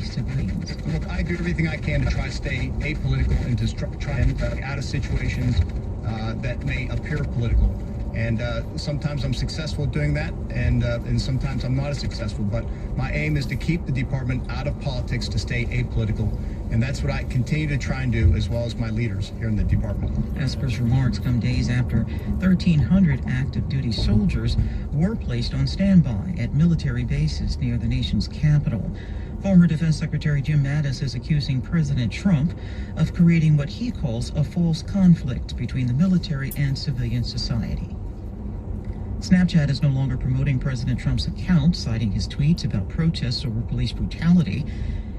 civilians. Look, I do everything I can to try to stay apolitical and to try and out of situations that may appear political. And sometimes I'm successful doing that, and sometimes I'm not as successful. But my aim is to keep the department out of politics, to stay apolitical. And that's what I continue to try and do, as well as my leaders here in the department. Esper's remarks come days after 1,300 active duty soldiers were placed on standby at military bases near the nation's capital. Former Defense Secretary Jim Mattis is accusing President Trump of creating what he calls a false conflict between the military and civilian society. Snapchat is no longer promoting President Trump's account, citing his tweets about protests over police brutality.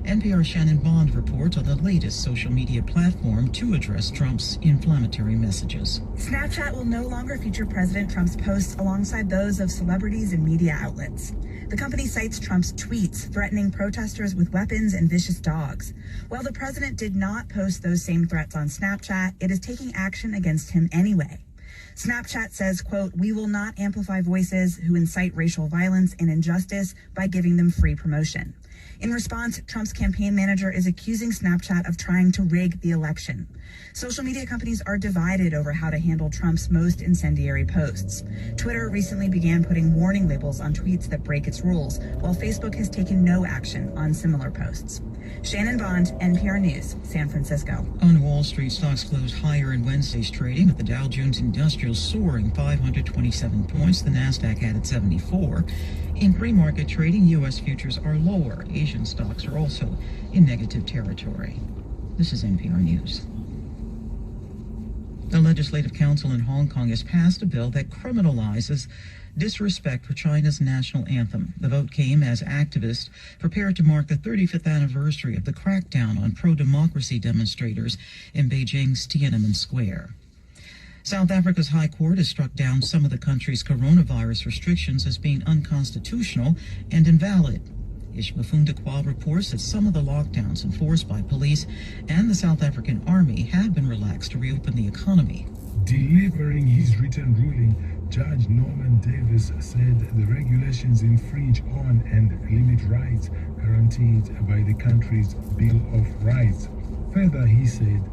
NPR's Shannon Bond reports on the latest social media platform to address Trump's inflammatory messages. Snapchat will no longer feature President Trump's posts alongside those of celebrities and media outlets. The company cites Trump's tweets threatening protesters with weapons and vicious dogs. While the president did not post those same threats on Snapchat, it is taking action against him anyway. Snapchat says, quote, "We will not amplify voices who incite racial violence and injustice by giving them free promotion." In response, Trump's campaign manager is accusing Snapchat of trying to rig the election. Social media companies are divided over how to handle Trump's most incendiary posts. Twitter recently began putting warning labels on tweets that break its rules, while Facebook has taken no action on similar posts. Shannon Bond, NPR News, San Francisco. On Wall Street, stocks closed higher in Wednesday's trading, with the Dow Jones Industrial soaring 527 points. The Nasdaq added 74. In pre-market trading, U.S. futures are lower. Asian stocks are also in negative territory. This is NPR News. The Legislative Council in Hong Kong has passed a bill that criminalizes disrespect for China's national anthem. The vote came as activists prepared to mark the 35th anniversary of the crackdown on pro-democracy demonstrators in Beijing's Tiananmen Square. South Africa's High Court has struck down some of the country's coronavirus restrictions as being unconstitutional and invalid. Ishmafunda Kwa reports that some of the lockdowns enforced by police and the South African Army have been relaxed to reopen the economy. Delivering his written ruling, Judge Norman Davis said the regulations infringe on and limit rights guaranteed by the country's Bill of Rights. Further, he said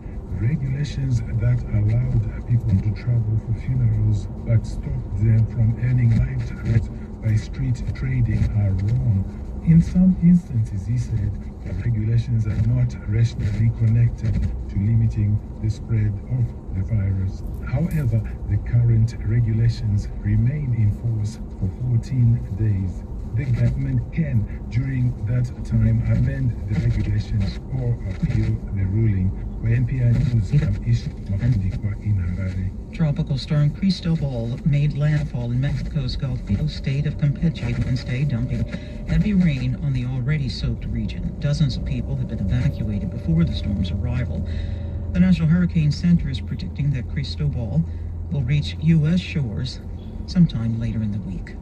regulations that allowed people to travel for funerals but stopped them from earning livelihoods by street trading are wrong. In some instances, he said, the regulations are not rationally connected to limiting the spread of the virus. However, the current regulations remain in force for 14 days. The government can, during that time, amend the regulations or appeal the ruling. For NPR News, I'm Ishmafunda in Harare. Tropical storm Cristobal made landfall in Mexico's Gulf state of Campeche Wednesday, dumping heavy rain on the already soaked region. Dozens of people have been evacuated before the storm's arrival. The National Hurricane Center is predicting that Cristobal will reach U.S. shores sometime later in the week.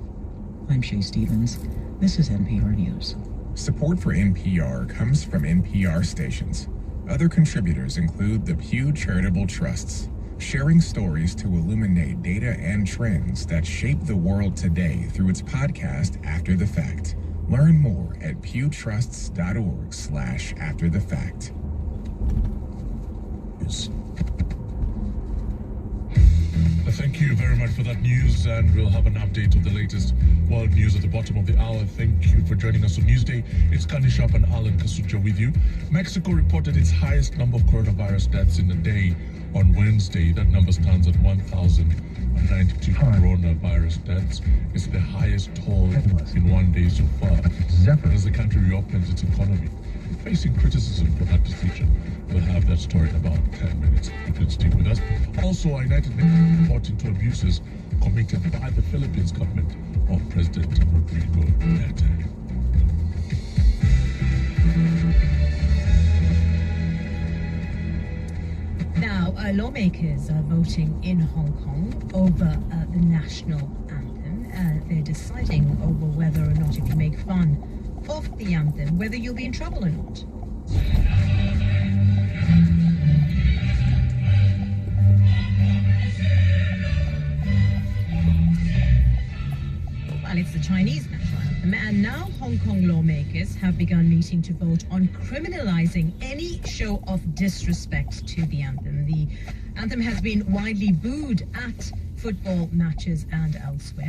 I'm Shay Stevens. This is NPR News. Support for NPR comes from NPR stations. Other contributors include the Pew Charitable Trusts, sharing stories to illuminate data and trends that shape the world today through its podcast, After the Fact. Learn more at pewtrusts.org/afterthefact. Thank you very much for that news, and we'll have an update of the latest world news at the bottom of the hour. Thank you for joining us on Newsday. It's Candy Sharp and Alan Kasuja with you. Mexico reported its highest number of coronavirus deaths in a day on Wednesday. That number stands at 1,092 coronavirus deaths. It's the highest toll in one day so far. As the country reopens its economy, facing criticism for that decision. We'll have that story in about 10 minutes. You can stay with us. Also, a United Nations report into abuses committed by the Philippines government of President Rodrigo Duterte. Now, lawmakers are voting in Hong Kong over the national anthem. They're deciding over whether or not if you make fun of the anthem, whether you'll be in trouble or not. Well, it's the Chinese national anthem. And now Hong Kong lawmakers have begun meeting to vote on criminalizing any show of disrespect to the anthem. The anthem has been widely booed at football matches and elsewhere.